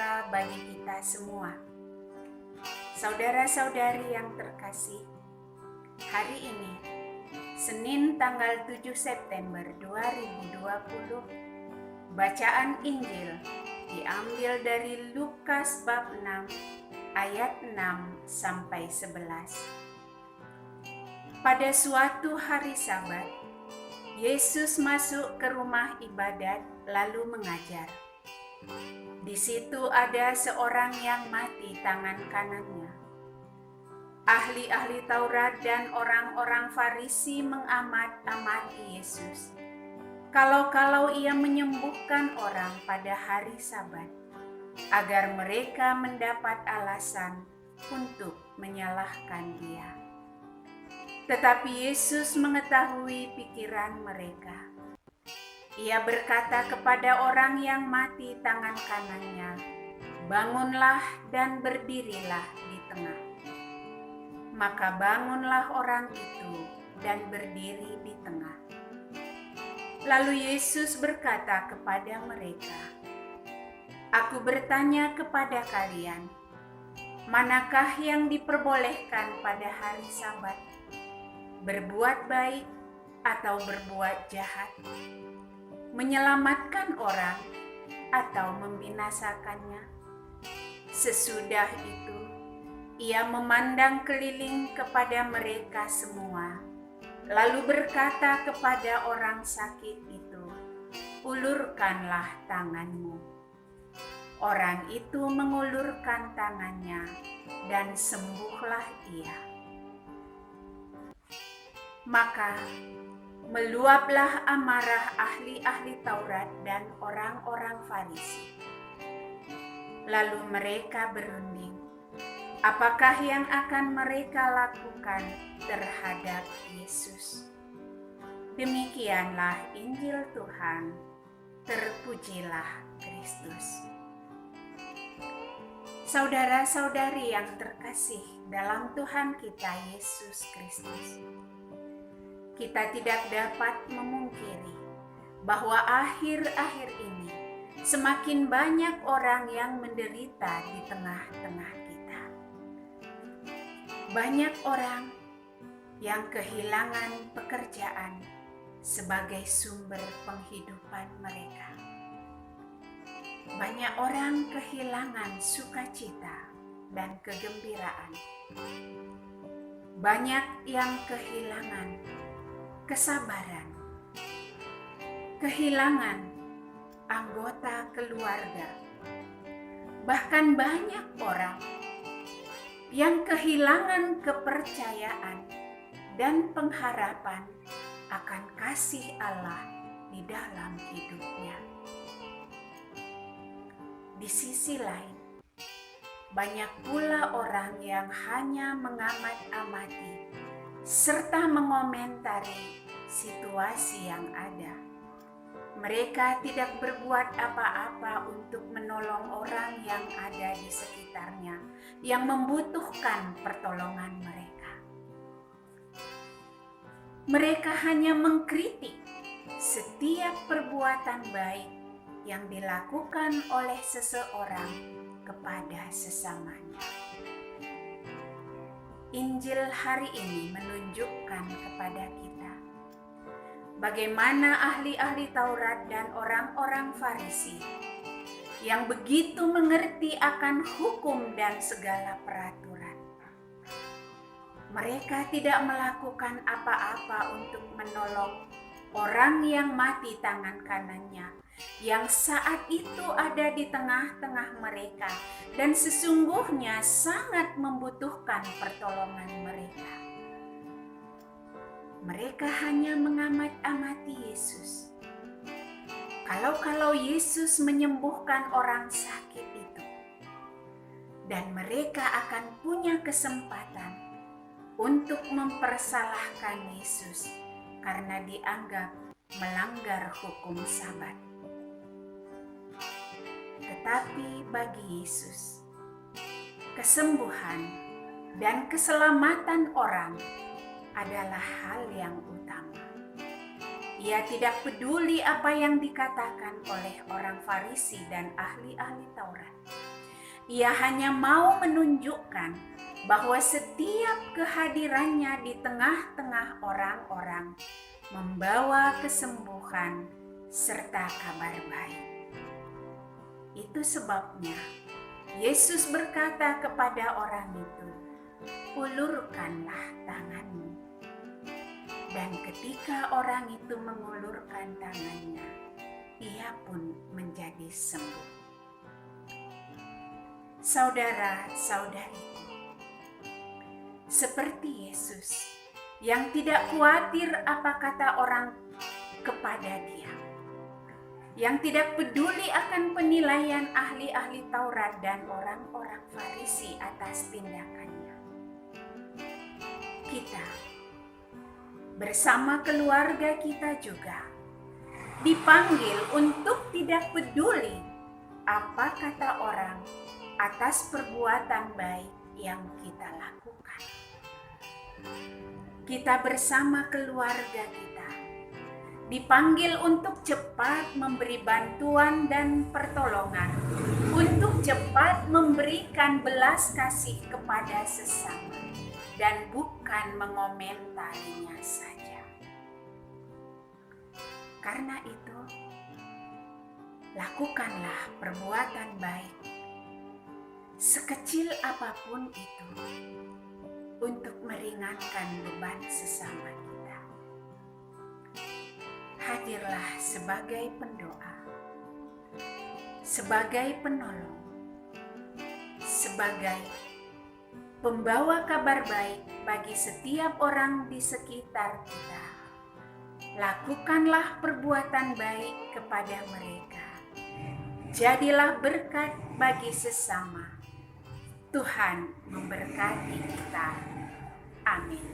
sejahtera bagi kita semua. Saudara-saudari yang terkasih, hari ini, Senin tanggal 7 September 2020, bacaan Injil diambil dari Lukas bab 6 ayat 6 sampai 11. Pada suatu hari Sabat, Yesus masuk ke rumah ibadat lalu mengajar. Di situ ada seorang yang mati tangan kanannya. Ahli-ahli Taurat dan orang-orang Farisi mengamat-amati Yesus. Kalau-kalau ia menyembuhkan orang pada hari Sabat, agar mereka mendapat alasan untuk menyalahkan dia. Tetapi Yesus mengetahui pikiran mereka. Ia berkata kepada orang yang mati tangan kanannya, "Bangunlah dan berdirilah di tengah." Maka bangunlah orang itu dan berdiri di tengah. Lalu Yesus berkata kepada mereka, "Aku bertanya kepada kalian, manakah yang diperbolehkan pada hari Sabat? Berbuat baik atau berbuat jahat? Menyelamatkan orang atau membinasakannya?" Sesudah itu, ia memandang keliling kepada mereka semua, lalu berkata kepada orang sakit itu, "Ulurkanlah tanganmu." Orang itu mengulurkan tangannya dan sembuhlah ia. Maka meluaplah amarah ahli-ahli Taurat dan orang-orang Farisi. Lalu mereka berunding, apakah yang akan mereka lakukan terhadap Yesus. Demikianlah Injil Tuhan. Terpujilah Kristus. Saudara-saudari yang terkasih dalam Tuhan kita Yesus Kristus, kita tidak dapat memungkiri bahwa akhir-akhir ini semakin banyak orang yang menderita di tengah-tengah kita. Banyak orang yang kehilangan pekerjaan sebagai sumber penghidupan mereka. Banyak orang kehilangan sukacita dan kegembiraan. Banyak yang kehilangan kesabaran, kehilangan anggota keluarga. Bahkan banyak orang yang kehilangan kepercayaan dan pengharapan akan kasih Allah di dalam hidupnya. Di sisi lain, banyak pula orang yang hanya mengamat-amati serta mengomentari situasi yang ada. Mereka tidak berbuat apa-apa untuk menolong orang yang ada di sekitarnya, yang membutuhkan pertolongan mereka. Mereka hanya mengkritik setiap perbuatan baik yang dilakukan oleh seseorang kepada sesamanya. Injil hari ini menunjukkan kepada kita bagaimana ahli-ahli Taurat dan orang-orang Farisi yang begitu mengerti akan hukum dan segala peraturan. Mereka tidak melakukan apa-apa untuk menolong orang yang mati tangan kanannya, yang saat itu ada di tengah-tengah mereka dan sesungguhnya sangat membutuhkan pertolongan mereka. Mereka hanya mengamat-amati Yesus. Kalau Yesus menyembuhkan orang sakit itu, dan mereka akan punya kesempatan untuk mempersalahkan Yesus karena dianggap melanggar hukum Sabat. Tetapi bagi Yesus, kesembuhan dan keselamatan orang adalah hal yang utama. Ia tidak peduli apa yang dikatakan oleh orang Farisi dan ahli-ahli Taurat. Ia hanya mau menunjukkan bahwa setiap kehadirannya di tengah-tengah orang-orang membawa kesembuhan serta kabar baik. Itu sebabnya Yesus berkata kepada orang itu, "Ulurkanlah tanganmu." Dan ketika orang itu mengulurkan tangannya, ia pun menjadi sembuh. Saudara-saudariku, seperti Yesus yang tidak khawatir apa kata orang kepada dia, yang tidak peduli akan penilaian ahli-ahli Taurat dan orang-orang Farisi atas tindakannya. Kita bersama keluarga kita juga dipanggil untuk tidak peduli apa kata orang atas perbuatan baik yang kita lakukan. Kita bersama keluarga kita dipanggil untuk cepat memberi bantuan dan pertolongan, untuk cepat memberikan belas kasih kepada sesama, dan bukan mengomentarinya saja. Karena itu, lakukanlah perbuatan baik, sekecil apapun itu, untuk meringankan beban sesama kita. Hadirlah sebagai pendoa, sebagai penolong, sebagai pembawa kabar baik bagi setiap orang di sekitar kita. Lakukanlah perbuatan baik kepada mereka. Jadilah berkat bagi sesama. Tuhan memberkati kita. Amin.